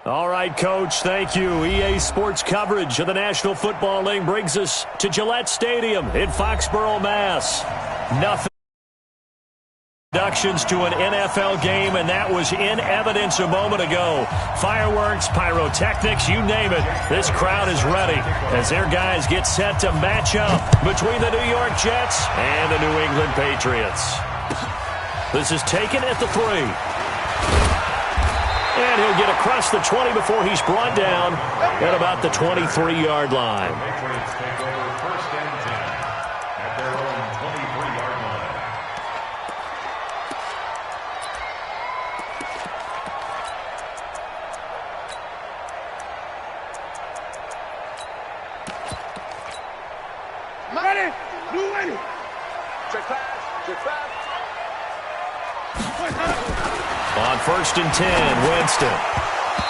All right, Coach, thank you. EA Sports coverage of the National Football League brings us to Gillette Stadium in Foxborough, Mass. Nothing. Introductions to an NFL game, and that was in evidence a moment ago. Fireworks, pyrotechnics, you name it. This crowd is ready as their guys get set to match up between the New York Jets and the New England Patriots. This is taken at the 3. And he'll get across the 20 before he's brought down at about the 23-yard line. On 1st and 10, Winston.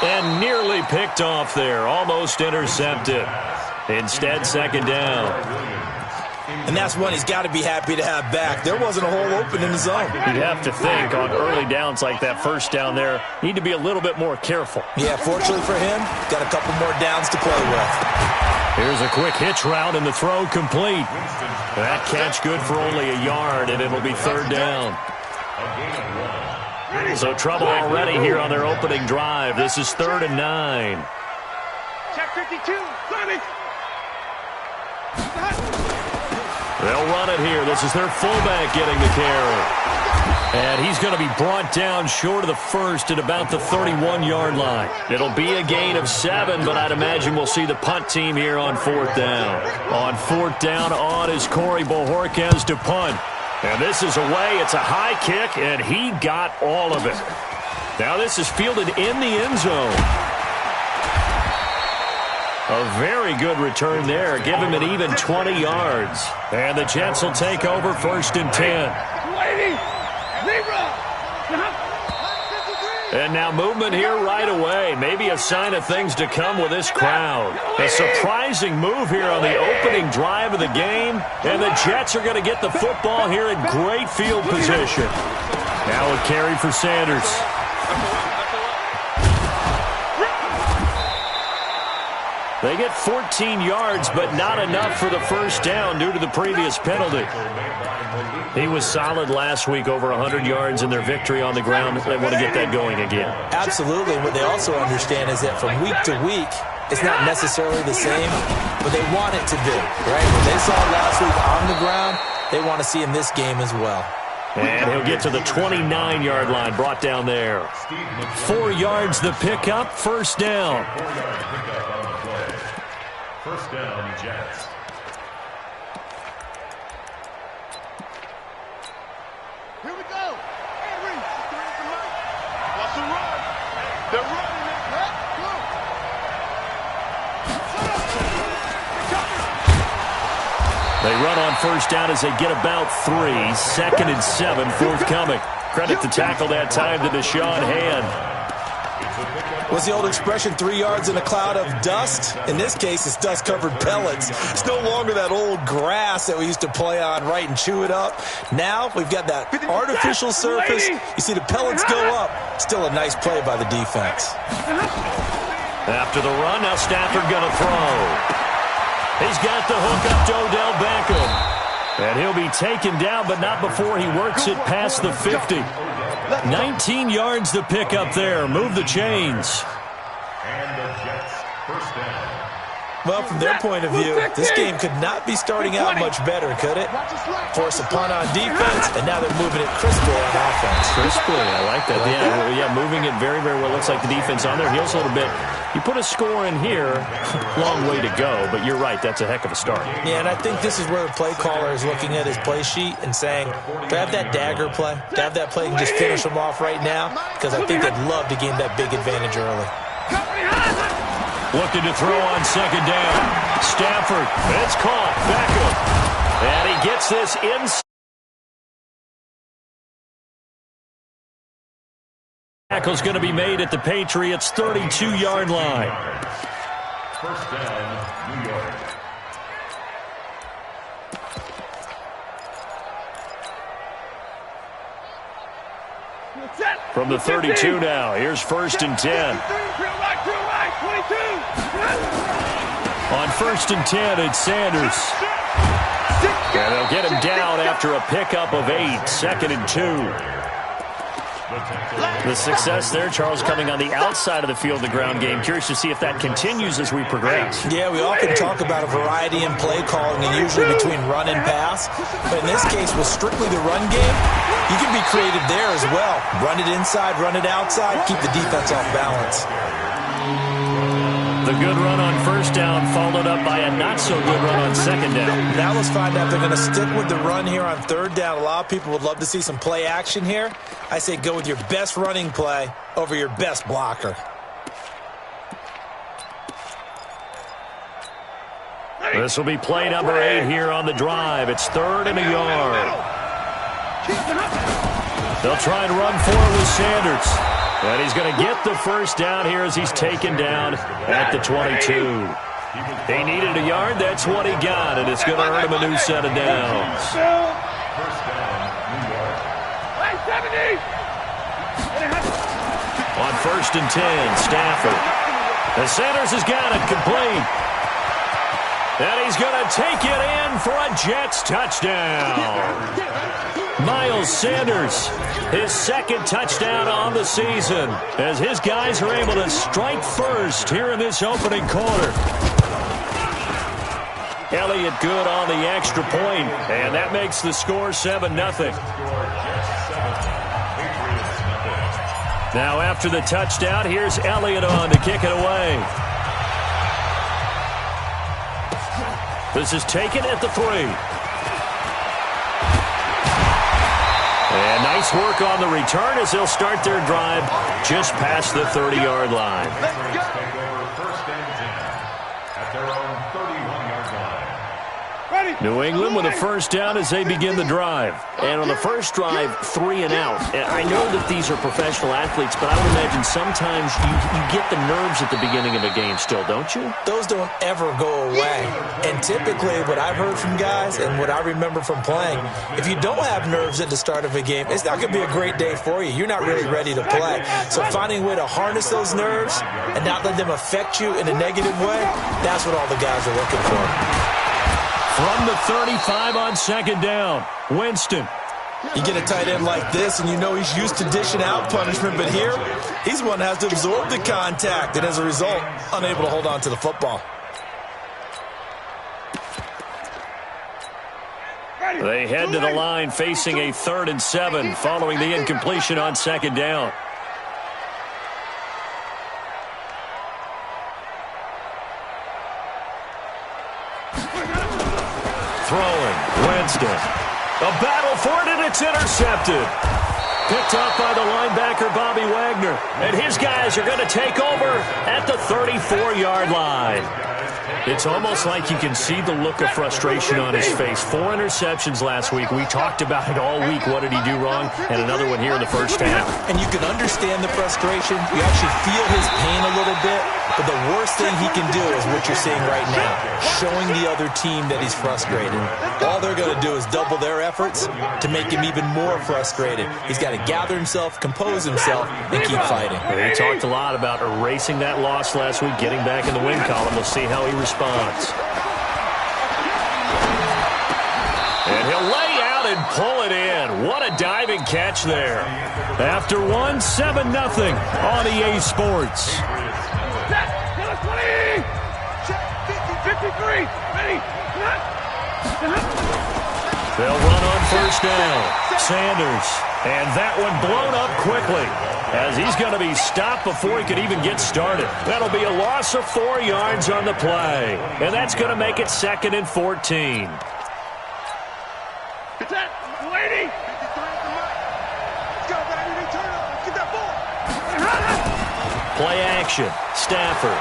And nearly picked off there. Almost intercepted. Instead, 2nd down. And that's one he's got to be happy to have back. There wasn't a hole open in the zone. You'd have to think on early downs like that 1st down there, need to be a little bit more careful. Yeah, fortunately for him, got a couple more downs to play with. Here's a quick hitch route and the throw complete. That catch good for only a yard, and it'll be 3rd down. So trouble already here on their opening drive. This is 3rd and 9. Check 52. They'll run it here. This is their fullback getting the carry. And he's going to be brought down short of the 1st at about the 31-yard line. It'll be a gain of 7, but I'd imagine we'll see the punt team here on 4th down. On 4th down, on is Corey Bojorquez to punt. And this is away. It's a high kick, and he got all of it. Now this is fielded in the end zone. A very good return there. Give him an even 20 yards. And the Jets will take over 1st and 10. And now movement here right away. Maybe a sign of things to come with this crowd. A surprising move here on the opening drive of the game. And the Jets are going to get the football here in great field position. Now a carry for Sanders. They get 14 yards, but not enough for the 1st down due to the previous penalty. He was solid last week, over 100 yards in their victory on the ground. They want to get that going again. Absolutely. What they also understand is that from week to week, it's not necessarily the same, but they want it to be, right? What they saw last week on the ground, they want to see in this game as well. And he'll get to the 29-yard line, brought down there. 4 yards the pickup, 1st down. 1st down, Jets. Here we go. What's the run? They're running it. Go. They run on 1st down as they get about 3. 2nd and 7 forthcoming. Credit the tackle that time to Deshaun Hand. What's the old expression, 3 yards in a cloud of dust? In this case, it's dust-covered pellets. It's no longer that old grass that we used to play on, right, and chew it up. Now we've got that artificial surface. You see the pellets go up. Still a nice play by the defense. After the run, now Stafford going to throw. He's got the hook up to Odell Beckham. And he'll be taken down, but not before he works it past the 50. 19 yards to pick up there. Move the chains. And the Jets, 1st down. Well, from their point of view, this game could not be starting out much better, could it? Force a punt on defense, and now they're moving it crisply on offense. Crisply, I like that. Yeah, moving it very, very well. Looks like the defense on there heals a little bit. You put a score in here, long way to go, but you're right, that's a heck of a start. Yeah, and I think this is where the play caller is looking at his play sheet and saying, to have that dagger play, to have that play and just finish them off right now, because I think they'd love to gain that big advantage early. Looking to throw on 2nd down. Stafford, it's caught. Beckham. And he gets this inside. Tackle's going to be made at the Patriots' 32-yard line. 1st down, New York. From the 32 now, here's 1st and 10. On 1st and 10, it's Sanders. And they'll get him down after a pickup of 8, 2nd and 2. The success there, Charles, coming on the outside of the field, the ground game. Curious to see if that continues as we progress. Yeah, we often talk about a variety in play calling and usually between run and pass. But in this case, with strictly the run game, you can be creative there as well. Run it inside, run it outside, keep the defense off balance. The good run on 1st down followed up by a not-so-good run on 2nd down. Now let's find out if they're going to stick with the run here on 3rd down. A lot of people would love to see some play action here. I say go with your best running play over your best blocker. This will be play number 8 here on the drive. It's 3rd and a yard. They'll try and run for it with Sanders. And he's going to get the 1st down here as he's taken down at the 22. He needed a yard. That's what he got, and it's going to earn him a new set of downs. On 1st and 10, Stafford. And Sanders has got it complete. And he's going to take it in for a Jets touchdown. Miles Sanders, his 2nd touchdown on the season, as his guys are able to strike first here in this opening quarter. Elliott good on the extra point, and that makes the score 7-0. Now after the touchdown, here's Elliott on to kick it away. This is taken at the 3. And nice work on the return as they'll start their drive just past the 30-yard line. New England with a 1st down as they begin the drive. And on the first drive, 3 and out. I know that these are professional athletes, but I would imagine sometimes you get the nerves at the beginning of a game still, don't you? Those don't ever go away. And typically what I've heard from guys and what I remember from playing, if you don't have nerves at the start of a game, it's not going to be a great day for you. You're not really ready to play. So finding a way to harness those nerves and not let them affect you in a negative way, that's what all the guys are looking for. From the 35 on 2nd down, Winston. You get a tight end like this, and you know he's used to dishing out punishment, but here, he's the one that has to absorb the contact, and as a result, unable to hold on to the football. They head to the line facing a 3rd and 7 following the incompletion on 2nd down. Throwing, Winston. A battle for it, and it's intercepted. Picked up by the linebacker, Bobby Wagner. And his guys are going to take over at the 34-yard line. It's almost like you can see the look of frustration on his face. 4 interceptions last week. We talked about it all week. What did he do wrong? And another one here in the 1st half. And you can understand the frustration. You actually feel his pain a little bit. But the worst thing he can do is what you're seeing right now, showing the other team that he's frustrated. All they're going to do is double their efforts to make him even more frustrated. He's got to gather himself, compose himself, and keep fighting. He talked a lot about erasing that loss last week, getting back in the win column. We'll see how he responds. And he'll lay out and pull it in. What a diving catch there. After one, 7-0 on EA Sports. 53, ready, they'll run on 1st down. Sanders. And that one blown up quickly as he's going to be stopped before he could even get started. That'll be a loss of 4 yards on the play. And that's going to make it 2nd and 14. Play action. Stafford.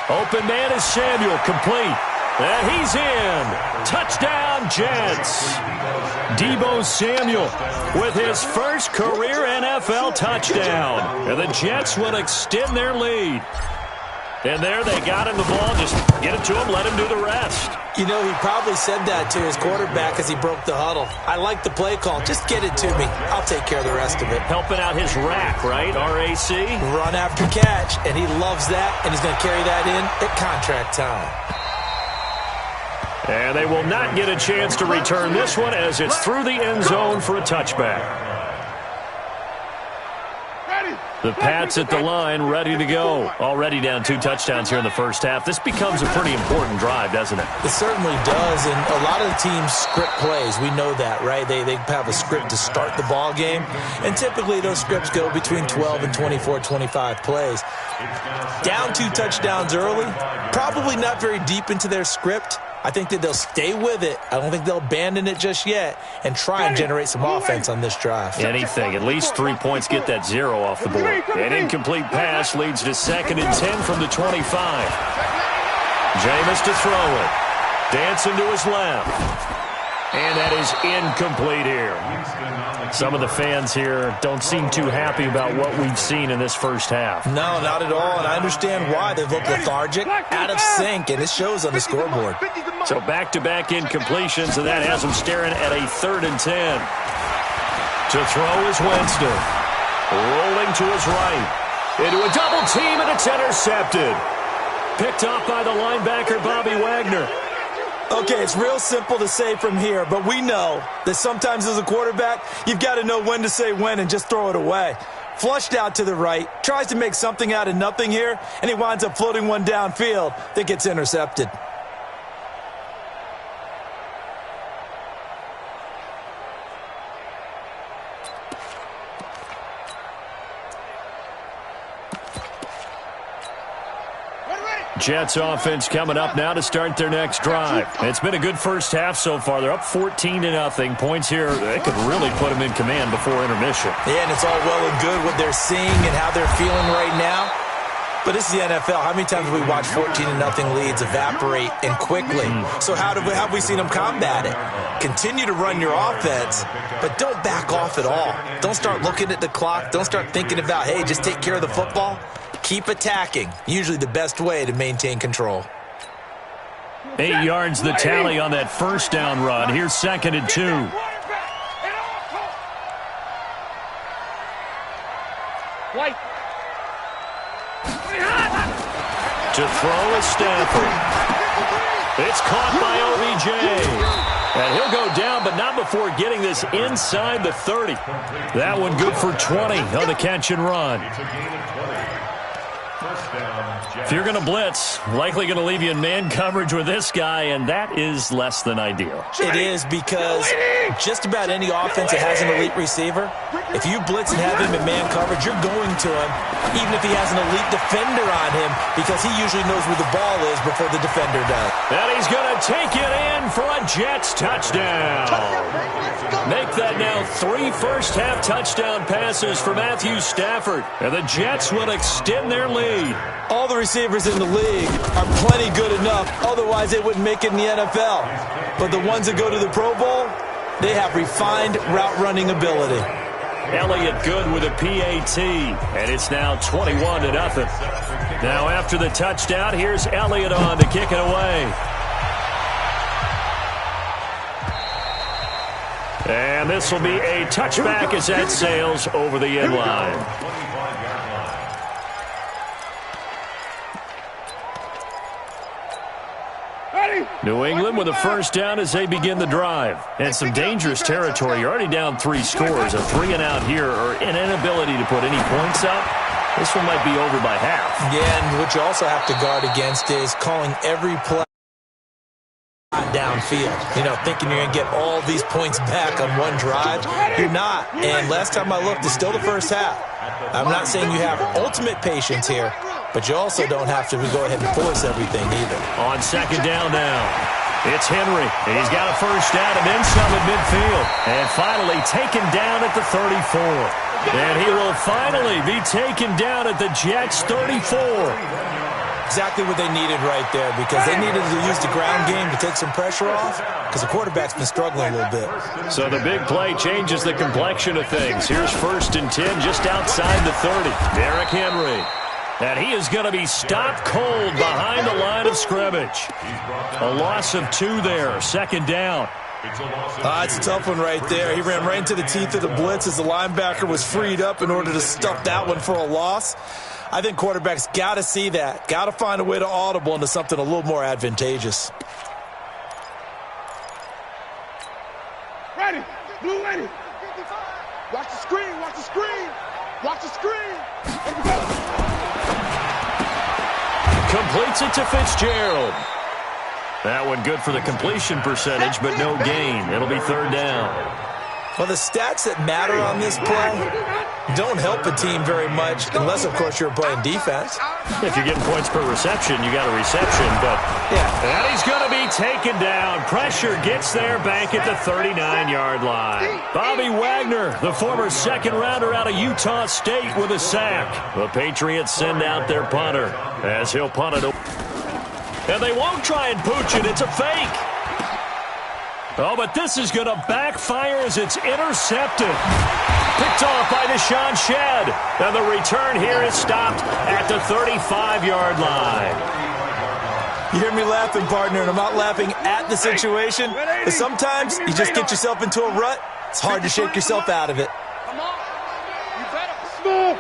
Open man is Samuel, complete. And he's in. Touchdown, Jets. Deebo Samuel with his first career NFL touchdown. And the Jets will extend their lead. And there they got him the ball. Just get it to him, let him do the rest. You know, he probably said that to his quarterback as he broke the huddle. I like the play call. Just get it to me. I'll take care of the rest of it. Helping out his rack, right? RAC? Run after catch, and he loves that, and he's going to carry that in at contract time. And they will not get a chance to return this one as it's through the end zone for a touchback. The Pats at the line, ready to go. Already down 2 touchdowns here in the first half. This becomes a pretty important drive, doesn't it? It certainly does, and a lot of the teams script plays. We know that, right? They have a script to start the ball game, and typically those scripts go between 12 and 24, 25 plays. Down 2 touchdowns early, probably not very deep into their script. I think that they'll stay with it. I don't think they'll abandon it just yet and try and generate some offense on this drive. Anything. At least 3 points get that 0 off the board. An incomplete pass leads to 2nd and 10 from the 25. Jameis to throw it. Dancing to his left. And that is incomplete here. Some of the fans here don't seem too happy about what we've seen in this first half. No, not at all, and I understand why. They've looked lethargic, out of sync, and it shows on the scoreboard. So back-to-back incompletions, and that has them staring at a 3rd and 10. To throw is Winston. Rolling to his right. Into a double team, and it's intercepted. Picked off by the linebacker, Bobby Wagner. Okay, it's real simple to say from here, but we know that sometimes as a quarterback, you've got to know when to say when and just throw it away. Flushed out to the right, tries to make something out of nothing here, and he winds up floating one downfield that gets intercepted. Jets offense coming up now to start their next drive. It's been a good first half so far. They're up 14-0. Points here, they could really put them in command before intermission. Yeah, and it's all well and good what they're seeing and how they're feeling right now. But this is the NFL. How many times have we watched 14-0 leads evaporate and quickly? So how have we seen them combat it? Continue to run your offense, but don't back off at all. Don't start looking at the clock. Don't start thinking about, hey, just take care of the football. Keep attacking. Usually the best way to maintain control. 8 yards the tally on that first down run. Here's 2nd and 2. White. To throw is Stafford. It's caught by OBJ. And he'll go down, but not before getting this inside the 30. That one good for 20 on the catch and run. If you're going to blitz, likely going to leave you in man coverage with this guy, and that is less than ideal. It is because just about any offense that has an elite receiver, if you blitz and have him in man coverage, you're going to him, even if he has an elite defender on him, because he usually knows where the ball is before the defender does. And he's going to take it in for a Jets touchdown. Make that now 3 first-half touchdown passes for Matthew Stafford, and the Jets will extend their lead. All the receivers in the league are plenty good enough, otherwise they wouldn't make it in the NFL. But the ones that go to the Pro Bowl, they have refined route running ability. Elliott good with a PAT, and it's now 21-0. Now after the touchdown, here's Elliott on to kick it away. And this will be a touchback as that sails over the end line. New England with a first down as they begin the drive. And some dangerous territory. You're already down 3 scores. A 3 and out here, or an inability to put any points up. This one might be over by half. Yeah, and what you also have to guard against is calling every play downfield. You know, thinking you're going to get all these points back on one drive. You're not. And last time I looked, it's still the first half. I'm not saying you have ultimate patience here, but you also don't have to go ahead and force everything either. On 2nd down now, it's Henry. And he's got a first down and then some at midfield. And finally taken down at the 34. And he will finally be taken down at the Jets' 34. Exactly what they needed right there, because they needed to use the ground game to take some pressure off, because the quarterback's been struggling a little bit. So the big play changes the complexion of things. Here's 1st and 10 just outside the 30. Derrick Henry. And he is going to be stopped cold behind the line of scrimmage. A loss of 2 there, second down. It's a tough one right there. He ran right into the teeth of the blitz as the linebacker was freed up in order to stuff that one for a loss. I think quarterbacks got to see that. Got to find a way to audible into something a little more advantageous. Ready. Blue ready. Watch the screen. Watch the screen. Watch the screen. Completes it to Fitzgerald. That one good for the completion percentage, but no gain. It'll be third down. Well, the stats that matter on this play don't help a team very much, unless, of course, you're playing defense. If you're getting points per reception, you got a reception, but yeah. And he's going to be taken down. Pressure gets there back at the 39-yard line. Bobby Wagner, the former second-rounder out of Utah State, with a sack. The Patriots send out their punter as he'll punt it. And they won't try and pooch it. It's a fake. Oh, but this is going to backfire as it's intercepted. Picked off by Deshaun Shedd. And the return here is stopped at the 35-yard line. You hear me laughing, partner, and I'm not laughing at the situation. But sometimes you just get yourself into a rut. It's hard to shake yourself out of it. Come on. You better. Smooth.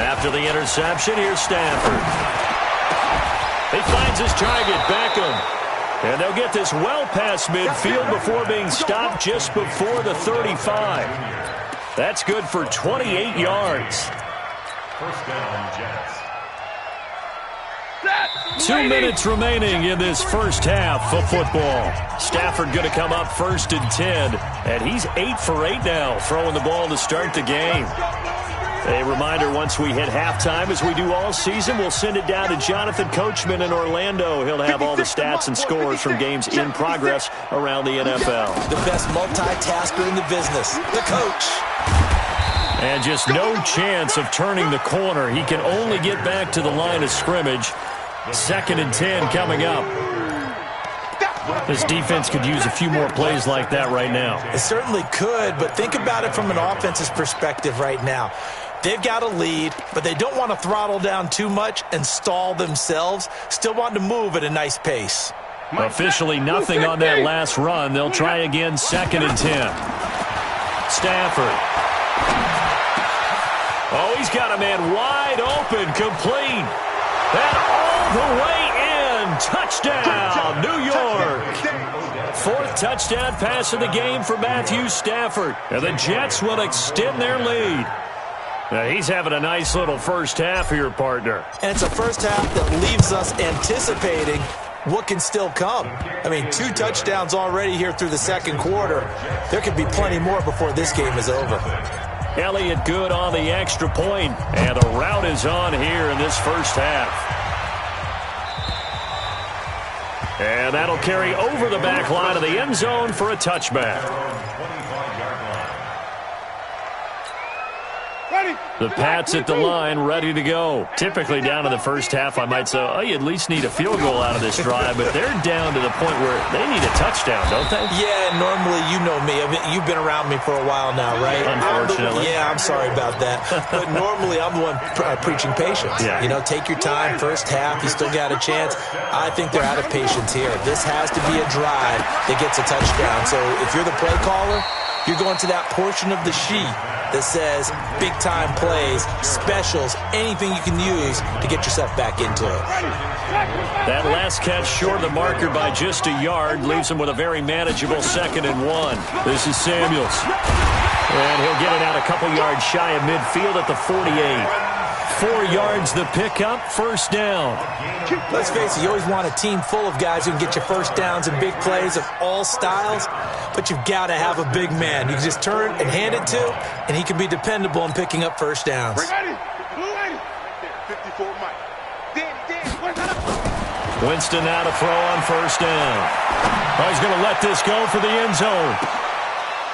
After the interception, here's Stafford. He finds his target, Beckham. And they'll get this well past midfield before being stopped just before the 35. That's good for 28 yards. First down, Jets. 2 minutes remaining in this first half of football. Stafford going to come up first and 10. And he's 8 for 8 now, throwing the ball to start the game. A reminder, once we hit halftime, as we do all season, we'll send it down to Jonathan Coachman in Orlando. He'll have all the stats and scores from games in progress around the NFL. The best multitasker in the business, the coach. And just no chance of turning the corner. He can only get back to the line of scrimmage. Second and 10 coming up. This defense could use a few more plays like that right now. It certainly could, but think about it from an offense's perspective right now. They've got a lead, but they don't want to throttle down too much and stall themselves. Still want to move at a nice pace. Officially nothing on that last run. They'll try again, second and 10. Stafford. Oh, he's got a man wide open, complete. And all the way in. Touchdown, New York. Fourth touchdown pass of the game for Matthew Stafford. And the Jets will extend their lead. Now, he's having a nice little first half here, partner. And it's a first half that leaves us anticipating what can still come. I mean, 2 touchdowns already here through the second quarter. There could be plenty more before this game is over. Elliott good on the extra point, and the route is on here in this first half. And that'll carry over the back line of the end zone for a touchback. The Pats at the line, ready to go. Typically down to the first half, I might say, oh, you at least need a field goal out of this drive, but they're down to the point where they need a touchdown, don't they? Yeah, normally, you know me. I mean, you've been around me for a while now, right? Unfortunately. I'm sorry about that. But normally, I'm the one preaching patience. Yeah. You know, take your time, first half, you still got a chance. I think they're out of patience here. This has to be a drive that gets a touchdown. So if you're the play caller, you're going to that portion of the sheet that says big-time plays, specials, anything you can use to get yourself back into it. That last catch short of the marker by just a yard leaves him with a very manageable 2nd and 1. This is Samuels. And he'll get it out a couple yards shy of midfield at the 48. 4 yards the pickup, first down. Let's face it, you always want a team full of guys who can get you first downs and big plays of all styles, but you've got to have a big man you can just turn and hand it to, and he can be dependable in picking up first downs. Winston now to throw on first down. Oh, he's going to let this go for the end zone.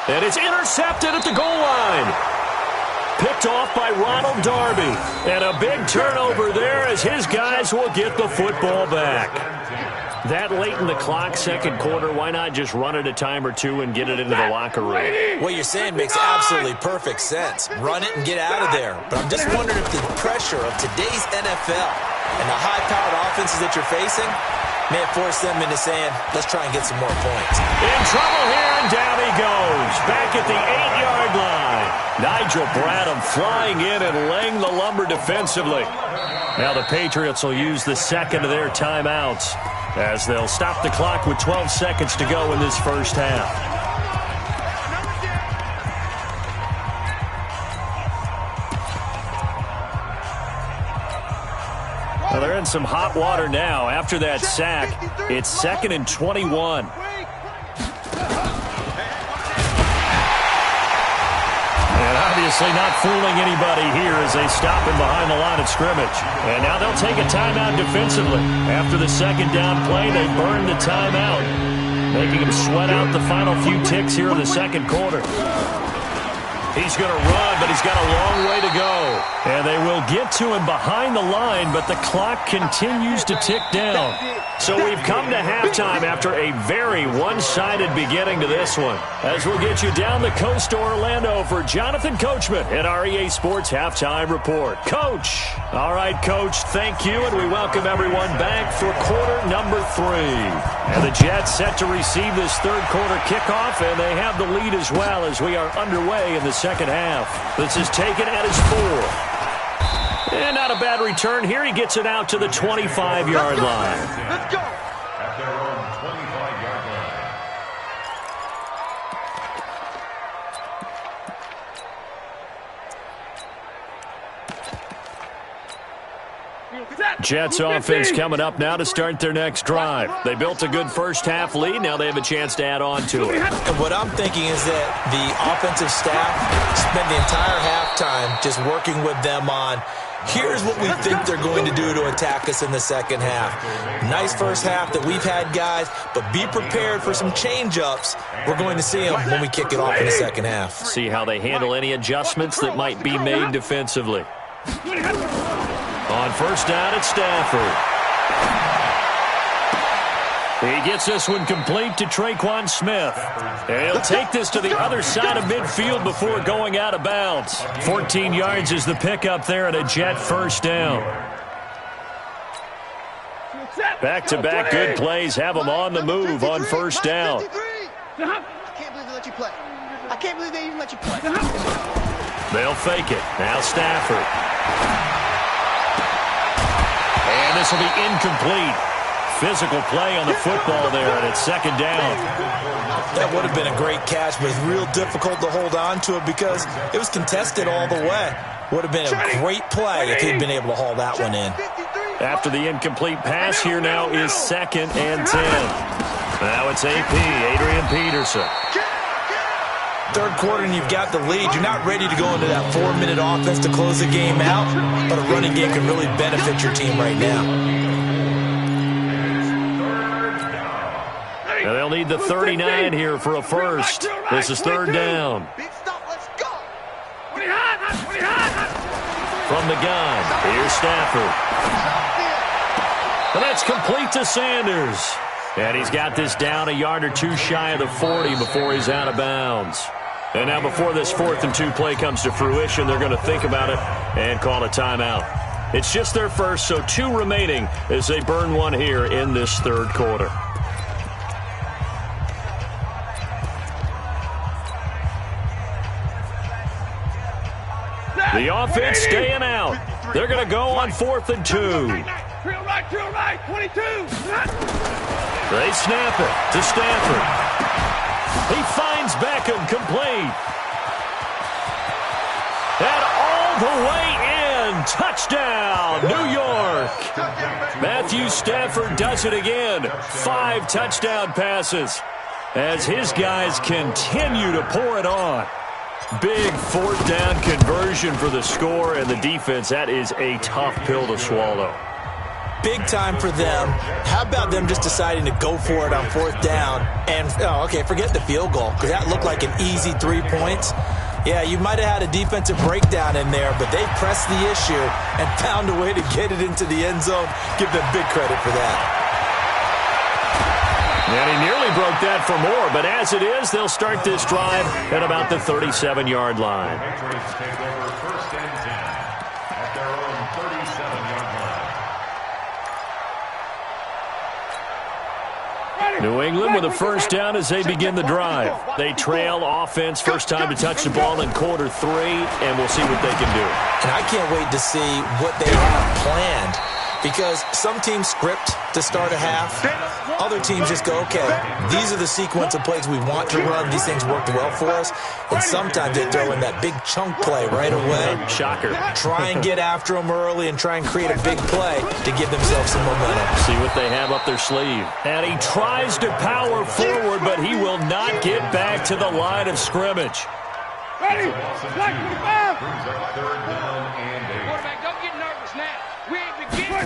And it's intercepted at the goal line. Picked off by Ronald Darby. And a big turnover there as his guys will get the football back. That late in the clock, second quarter, why not just run it a time or two and get it into the locker room? What you're saying makes absolutely perfect sense. Run it and get out of there. But I'm just wondering if the pressure of today's NFL and the high-powered offenses that you're facing may have forced them into saying, let's try and get some more points. In trouble here, and down he goes. Back at the 8-yard line. Nigel Bradham flying in and laying the lumber defensively. Now the Patriots will use the second of their timeouts as they'll stop the clock with 12 seconds to go in this first half. Well, they're in some hot water now. After that sack, it's 2nd and 21. And obviously not fooling anybody here as they stop him behind the line of scrimmage. And now they'll take a timeout defensively. After the second down play, they burn the timeout, making him sweat out the final few ticks here in the second quarter. He's going to run, but he's got a long way to go. And they will get to him behind the line, but the clock continues to tick down. So we've come to halftime after a very one-sided beginning to this one. As we'll get you down the coast to Orlando for Jonathan Coachman at our EA Sports Halftime Report. Coach. All right, Coach, thank you, and we welcome everyone back for quarter number 3. And the Jets set to receive this third quarter kickoff, and they have the lead as well as we are underway in the second half. This is taken at his 4. And not a bad return here. He gets it out to the 25-yard line. Let's go. At their own 25-yard line. Jets offense coming up now to start their next drive. They built a good first half lead. Now they have a chance to add on to it. And what I'm thinking is that the offensive staff spent the entire halftime just working with them on, here's what we think they're going to do to attack us in the second half. Nice first half that we've had, guys, but be prepared for some change-ups. We're going to see them when we kick it off in the second half. See how they handle any adjustments that might be made defensively. On first down, it's Stafford. He gets this one complete to Traquan Smith. And he'll take this to the other side of midfield before going out of bounds. 14 yards is the pickup there at a Jet first down. Back-to-back good plays have them on the move on first down. I can't believe they let you play. I can't believe they even let you play. They'll fake it. Now Stafford. And this will be incomplete. Physical play on the football there, and it's second down. That would have been a great catch, but it's real difficult to hold on to it because it was contested all the way. Would have been a great play if he'd been able to haul that one in. After the incomplete pass, here now is 2nd and 10. Now it's AP, Adrian Peterson. Third quarter and you've got the lead. You're not ready to go into that 4-minute offense to close the game out, but a running game can really benefit your team right now. And they'll need the 39 here for a first. This is third down. Big stop, let's go. From the gun, here's Stafford. And that's complete to Sanders. And he's got this down a yard or two shy of the 40 before he's out of bounds. And now before this 4th and 2 play comes to fruition, they're going to think about it and call a timeout. It's just their first, so 2 remaining as they burn one here in this third quarter. The offense staying out. They're going to go on 4th and 2. Drill right, 22. They snap it to Stafford. He finds Beckham complete. And all the way in. Touchdown, New York. Matthew Stafford does it again. 5 touchdown passes as his guys continue to pour it on. Big 4th down conversion for the score, and the defense, that is a tough pill to swallow. Big time for them. How about them just deciding to go for it on 4th down? And, forget the field goal, because that looked like an easy 3 points. Yeah, you might have had a defensive breakdown in there, but they pressed the issue and found a way to get it into the end zone. Give them big credit for that. And he nearly broke that for more, but as it is, they'll start this drive at about the 37-yard line. Patriots take over first and 10 at their own 37-yard line. New England with a first down as they begin the drive. They trail offense, first time to touch the ball in quarter 3, and we'll see what they can do. And I can't wait to see what they have planned, because some teams script to start a half. Other teams just go, okay, these are the sequence of plays we want to run. These things worked well for us. And sometimes they throw in that big chunk play right away. Shocker. Try and get after them early and try and create a big play to give themselves some momentum. See what they have up their sleeve. And he tries to power forward, but he will not get back to the line of scrimmage. Ready? Brings up third down and 8. Quarterback, don't get nervous now. We ain't beginning.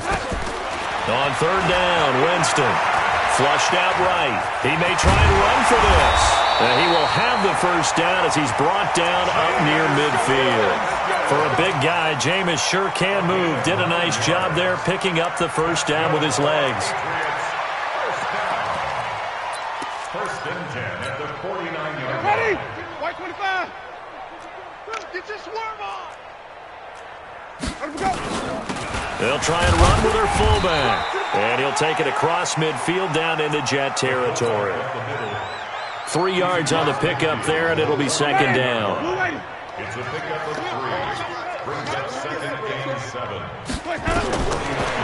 On third down, Winston flushed out right. He may try and run for this. And he will have the first down as he's brought down up near midfield. For a big guy, Jameis sure can move. Did a nice job there picking up the first down with his legs. First and 10 at the 49-yard line. Ready? White 25. Get your swerve on. Let him go. They'll try and run with their fullback. And he'll take it across midfield down into Jet territory. 3 yards on the pickup there, and it'll be second down. It's a pickup of 3. Brings up second and 7.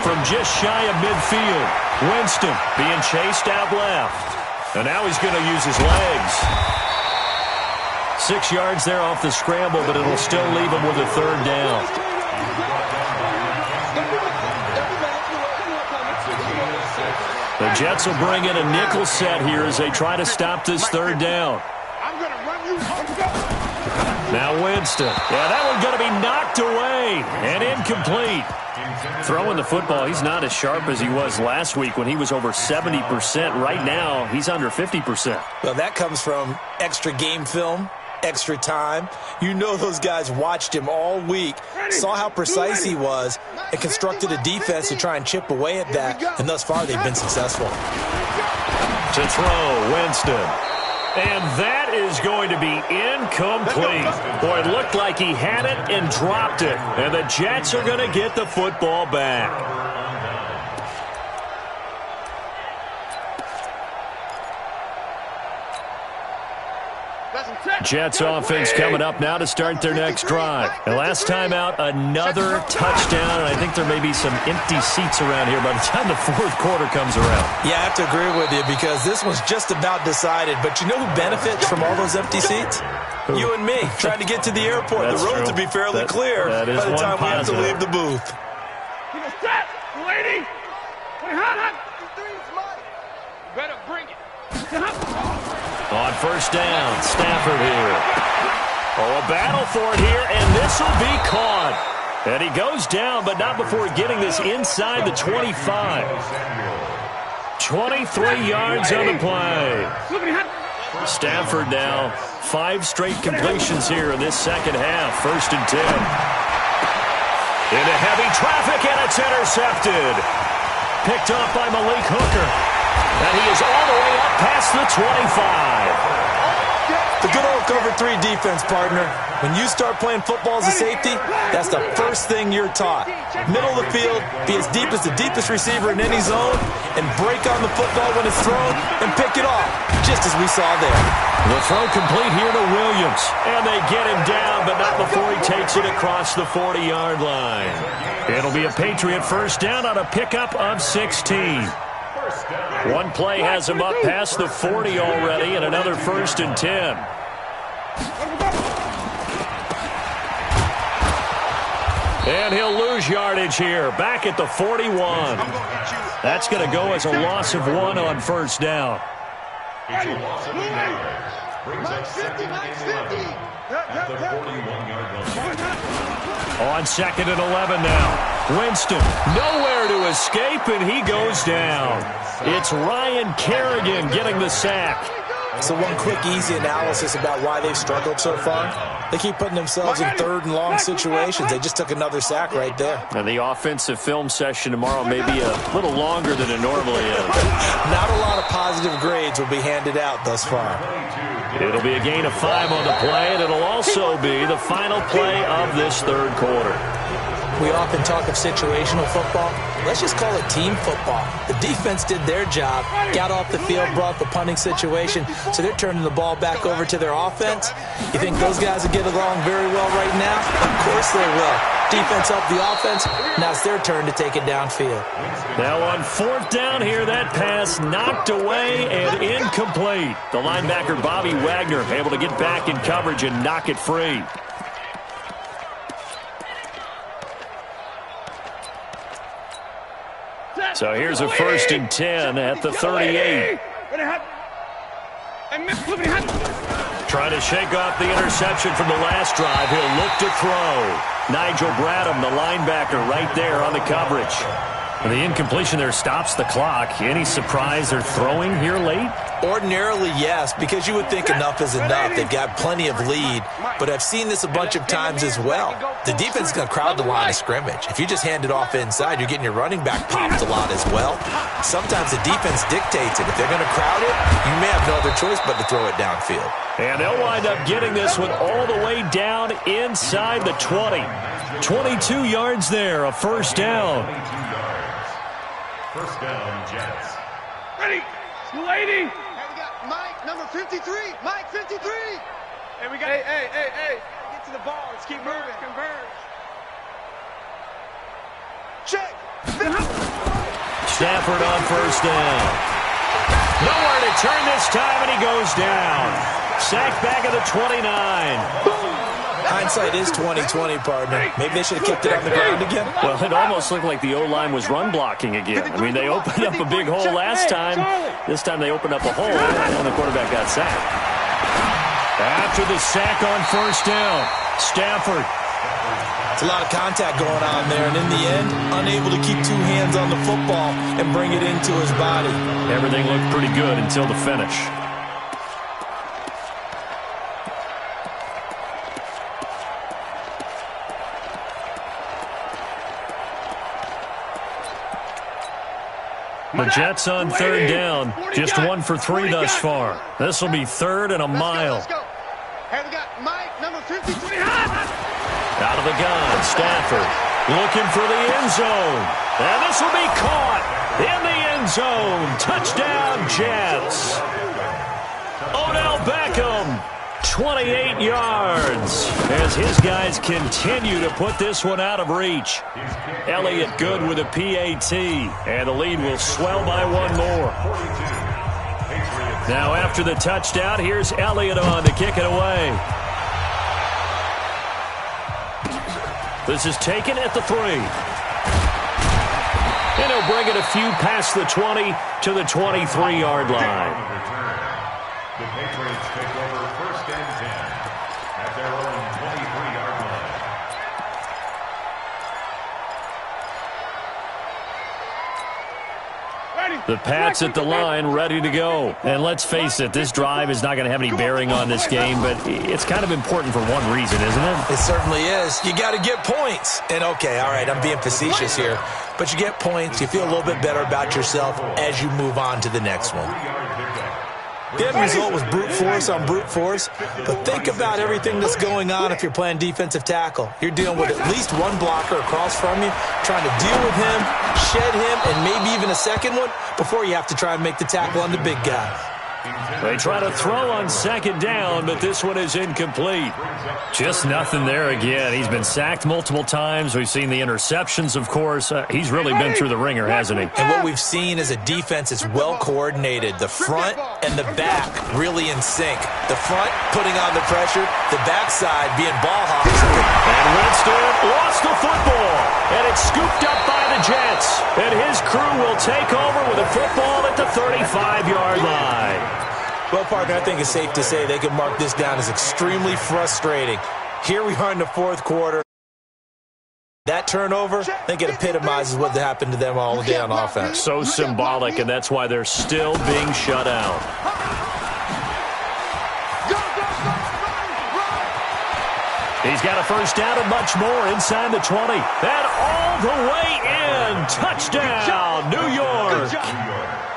From just shy of midfield, Winston being chased out left. And now he's going to use his legs. 6 yards there off the scramble, but it'll still leave him with a third down. The Jets will bring in a nickel set here as they try to stop this third down. I'm going to run you. Now Winston. Yeah, that one's going to be knocked away and incomplete. Throwing the football, he's not as sharp as he was last week when he was over 70%. Right now, he's under 50%. Well, that comes from extra game film, extra time. You know those guys watched him all week, saw how precise he was, and constructed a defense to try and chip away at that, and thus far they've been successful. To throw, Winston. And that is going to be incomplete. Boy, it looked like he had it and dropped it. And the Jets are going to get the football back. Jets offense coming up now to start their next drive. And last time out, another touchdown, and I think there may be some empty seats around here by the time the fourth quarter comes around. Yeah, I have to agree with you because this one's just about decided. But you know who benefits from all those empty seats? You and me, trying to get to the airport. That's the roads true. will be fairly clear by by the time we have to positive. leave the booth. Lady. Better bring it. On first down, Stafford here. Oh, a battle for it here, and this will be caught. And he goes down, but not before getting this inside the 25. 23 yards on the play. Stafford now, 5 straight completions here in this second half. First and 10. Into heavy traffic, and it's intercepted. Picked off by Malik Hooker. And he is all the way up past the 25. The good old cover 3 defense, partner. When you start playing football as a safety, that's the first thing you're taught. Middle of the field, be as deep as the deepest receiver in any zone, and break on the football when it's thrown, and pick it off, just as we saw there. The throw complete here to Williams. And they get him down, but not before he takes it across the 40-yard line. It'll be a Patriot first down on a pickup of 16. One play has him up past the 40 already, and another first and 10. And he'll lose yardage here, back at the 41. That's going to go as a loss of 1 on first down. It's a loss of 1 yard. Brings up second and 11 at the 41-yard line. On second and 11 now. Winston, nowhere to escape, and he goes down. It's Ryan Kerrigan getting the sack. So one quick, easy analysis about why they've struggled so far. They keep putting themselves in third and long situations. They just took another sack right there. And the offensive film session tomorrow may be a little longer than it normally is. Not a lot of positive grades will be handed out thus far. It'll be a gain of 5 on the play, and it'll also be the final play of this third quarter. We often talk of situational football. Let's just call it team football. The defense did their job, got off the field, brought the punting situation, so they're turning the ball back over to their offense. You think those guys will get along very well right now? Of course they will. Defense helped the offense. Now it's their turn to take it downfield. Now on 4th down here, that pass knocked away and incomplete. The linebacker Bobby Wagner able to get back in coverage and knock it free. So here's a 1st and 10 at the 38. Trying to shake off the interception from the last drive. He'll look to throw. Nigel Bradham, the linebacker, right there on the coverage. And the incompletion there stops the clock. Any surprise they're throwing here late? Ordinarily, yes, because you would think enough is enough. They've got plenty of lead, but I've seen this a bunch of times as well. The defense is going to crowd the line of scrimmage. If you just hand it off inside, you're getting your running back popped a lot as well. Sometimes the defense dictates it. If they're going to crowd it, you may have no other choice but to throw it downfield. And they'll wind up getting this one all the way down inside the 20. 22 yards there, a 1st down. First down, Jets. Ready. Lady. Hey, we got Mike, number 53. Mike, 53. Hey, we got. Hey. Get to the ball. Let's keep moving. Converge. Check. Stafford on 1st down. Nowhere to turn this time, and he goes down. Sacked back at the 29. Hindsight is 20/20, partner. Maybe they should have kept it on the ground again. Well, it almost looked like the O-line was run blocking again. I mean, they opened up a big hole last time. This time they opened up a hole, and the quarterback got sacked. After the sack on 1st down, Stafford. It's a lot of contact going on there, and in the end, unable to keep 2 hands on the football and bring it into his body. Everything looked pretty good until the finish. The Jets on 3rd down. Just 1 for 3 thus far. This will be 3rd and a mile. Let's go. Hey, we got Mike, number 53. Out of the gun, Stafford looking for the end zone. And this will be caught in the end zone. Touchdown, Jets. Odell Beckham, 28 yards, as his guys continue to put this one out of reach. Elliott good with a PAT, and the lead will swell by 1 more. Now after the touchdown, here's Elliott on to kick it away. This is taken at the 3. And he'll bring it a few past the 20 to the 23-yard line. The Patriots take over 1st and 10 at their own 23-yard line. The Pats at the line, ready to go. And let's face it, this drive is not going to have any bearing on this game, but it's kind of important for one reason, isn't it? It certainly is. You got to get points. And, okay, all right, I'm being facetious here. But you get points, you feel a little bit better about yourself as you move on to the next one. The end result was brute force on brute force, but think about everything that's going on if you're playing defensive tackle. You're dealing with at least 1 blocker across from you, trying to deal with him, shed him, and maybe even a second one before you have to try and make the tackle on the big guy. They try to throw on 2nd down, but this one is incomplete. Just nothing there again. He's been sacked multiple times. We've seen the interceptions, of course. He's really been through the ringer, hasn't he? And what we've seen is a defense that's well coordinated. The front and the back really in sync. The front putting on the pressure, the backside being ball hawks. And Winston lost the football, and it's scooped up by the Jets. And his crew will take over with a football at the 35-yard line. Well, partner, I think it's safe to say they can mark this down as extremely frustrating. Here we are in the 4th quarter. That turnover, I think it epitomizes what happened to them all day on offense. So symbolic, and that's why they're still being shut out. He's got a first down and much more inside the 20. And all the way in. Touchdown, New York.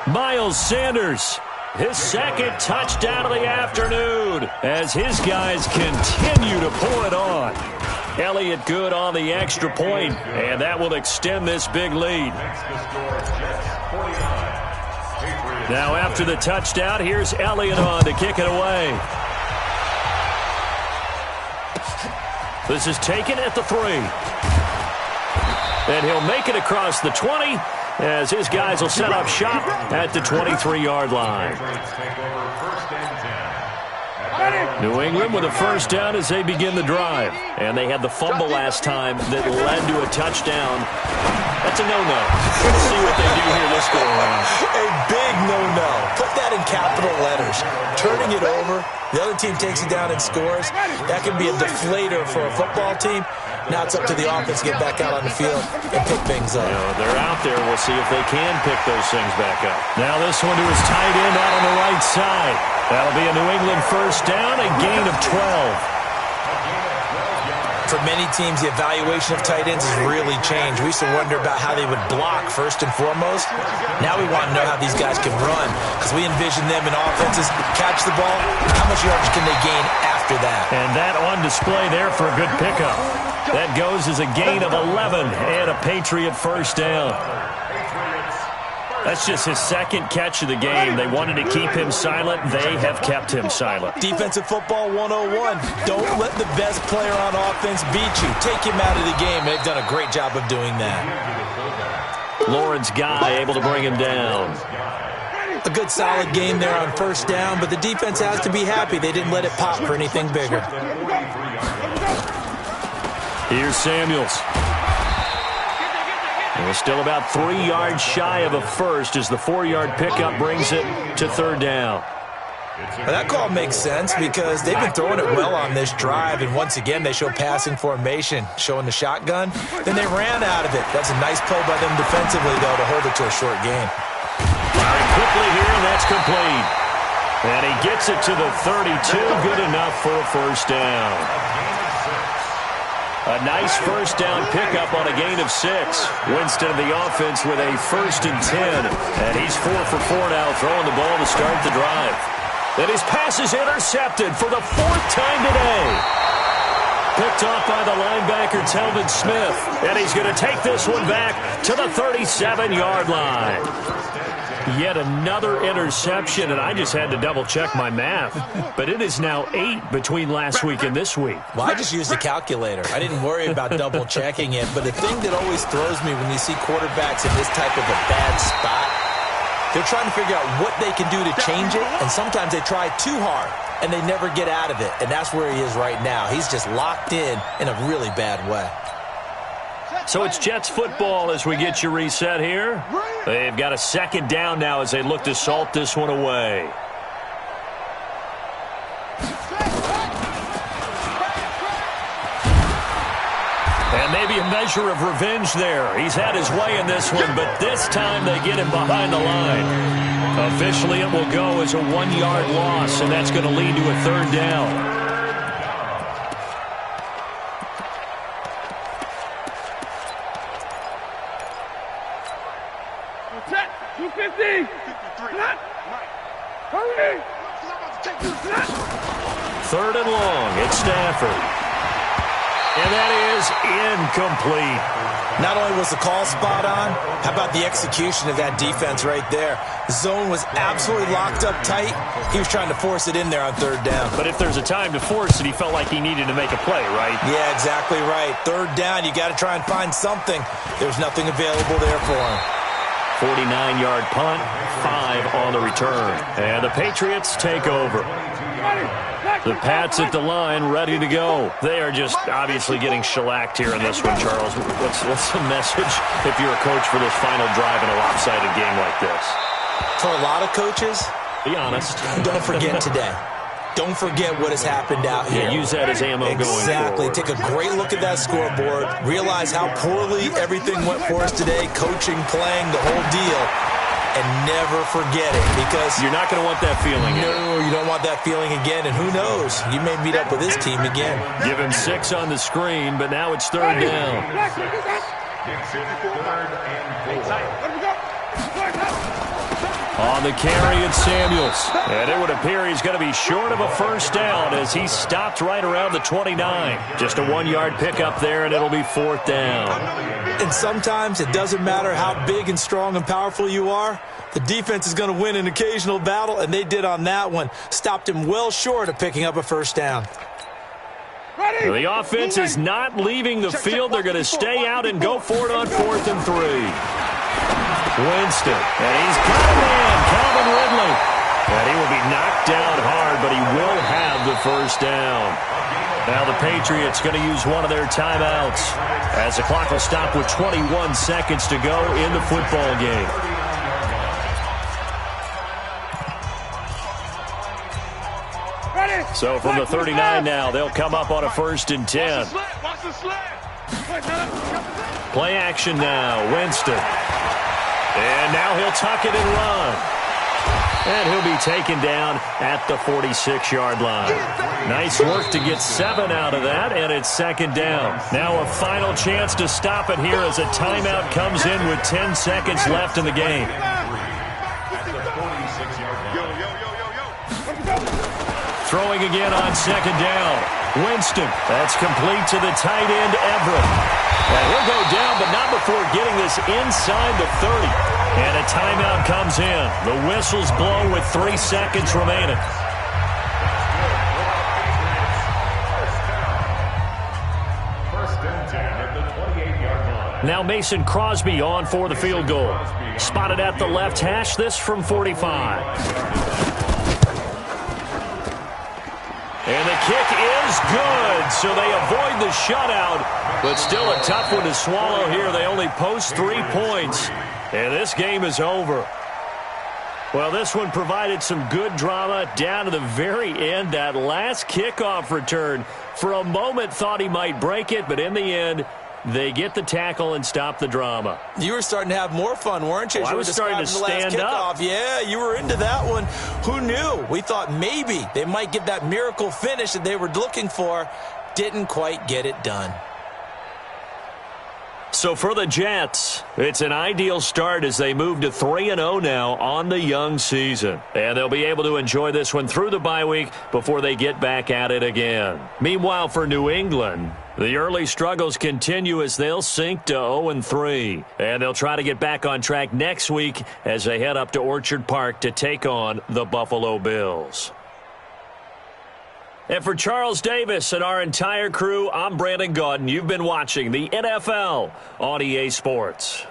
Miles Sanders, his second touchdown of the afternoon as his guys continue to pour it on. Elliott good on the extra point, and that will extend this big lead. Now after the touchdown, here's Elliott on to kick it away. This is taken at the 3. And he'll make it across the 20 as his guys will set up shop at the 23-yard line. New England with a first down as they begin the drive. And they had the fumble last time that led to a touchdown. That's a no-no. Let's see what they do here this go around. A big no-no. Put that in capital letters. Turning it over, the other team takes it down and scores. That can be a deflator for a football team. Now it's up to the offense to get back out on the field and pick things up. They're out there. We'll see if they can pick those things back up. Now this one to his tight end out on the right side. That'll be a New England first down, a gain of 12. For many teams, the evaluation of tight ends has really changed. We used to wonder about how they would block first and foremost. Now we want to know how these guys can run because we envision them in offenses catch the ball. How much yardage can they gain after that? And that on display there for a good pickup. That goes as a gain of 11 and a Patriot first down. That's just his second catch of the game. They wanted to keep him silent. They have kept him silent. Defensive football 101. Don't let the best player on offense beat you. Take him out of the game. They've done a great job of doing that. Lawrence Guy able to bring him down. A good solid game there on first down, but the defense has to be happy they didn't let it pop for anything bigger. Here's Samuels. And we're still about 3 yards shy of a first as the 4-yard pickup brings it to third down. Well, that call makes sense because they've been throwing it well on this drive, and once again they show passing formation, showing the shotgun. Then they ran out of it. That's a nice play by them defensively, though, to hold it to a short gain. Firing quickly here, and that's complete. And he gets it to the 32, good enough for a first down. A nice first down pickup on a gain of 6. Winston of the offense with a 1st and 10. And he's 4 for 4 now, throwing the ball to start the drive. And his pass is intercepted for the 4th time today. Picked off by the linebacker, Telvin Smith. And he's going to take this one back to the 37-yard line. Yet another interception, and I just had to double-check my math. But it is now 8 between last week and this week. Well, I just used a calculator. I didn't worry about double-checking it. But the thing that always throws me when you see quarterbacks in this type of a bad spot, they're trying to figure out what they can do to change it, and sometimes they try too hard, and they never get out of it. And that's where he is right now. He's just locked in a really bad way. So it's Jets football as we get you reset here. They've got a second down now as they look to salt this one away. And maybe a measure of revenge there. He's had his way in this one, but this time they get him behind the line. Officially, it will go as a 1-yard loss, and that's going to lead to a third down. Third and long, it's Stafford. And that is incomplete. Not only was the call spot on, how about the execution of that defense right there? The zone was absolutely locked up tight. He was trying to force it in there on third down. But if there's a time to force it, he felt like he needed to make a play, right? Yeah, exactly right. Third down, you got to try and find something. There's nothing available there for him. 49-yard punt, 5 on the return. And the Patriots take over. The Pats at the line, ready to go. They are just obviously getting shellacked here in this one, Charles. What's the message if you're a coach for this final drive in a lopsided game like this? For a lot of coaches, be honest. Don't forget today. Don't forget what has happened out here. Yeah, use that as ammo going forward. Exactly. Take a great look at that scoreboard. Realize how poorly everything went for us today. Coaching, playing, the whole deal. and never forget it, because you're not going to want that feeling. No, you don't want that feeling again, and who knows? You may meet up with this team again. Give him 6 on the screen, but now it's 3rd down. On the carry, it's Samuels. And it would appear he's going to be short of a first down as he stopped right around the 29. Just a 1-yard pickup there, and it'll be 4th down. And sometimes it doesn't matter how big and strong and powerful you are. The defense is going to win an occasional battle, and they did on that one. Stopped him well short of picking up a first down. The offense is not leaving the field. They're going to stay out and go for it on 4th and 3. Winston, and he's got a man, Calvin Ridley. And he will be knocked down hard, but he will have the first down. Now the Patriots going to use one of their timeouts as the clock will stop with 21 seconds to go in the football game. So from the 39 now, they'll come up on a 1st and 10. Play action now, Winston. And now he'll tuck it and run. And he'll be taken down at the 46-yard line. Nice work to get 7 out of that, and it's 2nd down. Now a final chance to stop it here as a timeout comes in with 10 seconds left in the game. Throwing again on 2nd down. Winston, that's complete to the tight end, Everett. And he'll go down, but not before getting this inside the 30. And a timeout comes in. The whistle's blown with 3 seconds remaining. Now Mason Crosby on for the field goal. Spotted at the left hash, this from 45. And the kick is good, so they avoid the shutout, but still a tough one to swallow here. They only post 3 points, and this game is over. Well, this one provided some good drama down to the very end. That last kickoff return, for a moment thought he might break it, but in the end, they get the tackle and stop the drama. You were starting to have more fun, weren't you? Well, I was starting to stand up. Yeah, you were into that one. Who knew? We thought maybe they might get that miracle finish that they were looking for. Didn't quite get it done. So for the Jets, it's an ideal start as they move to 3-0 now on the young season. And they'll be able to enjoy this one through the bye week before they get back at it again. Meanwhile, for New England, the early struggles continue as they'll sink to 0-3. And they'll try to get back on track next week as they head up to Orchard Park to take on the Buffalo Bills. And for Charles Davis and our entire crew, I'm Brandon Gaudin. You've been watching the NFL on EA Sports.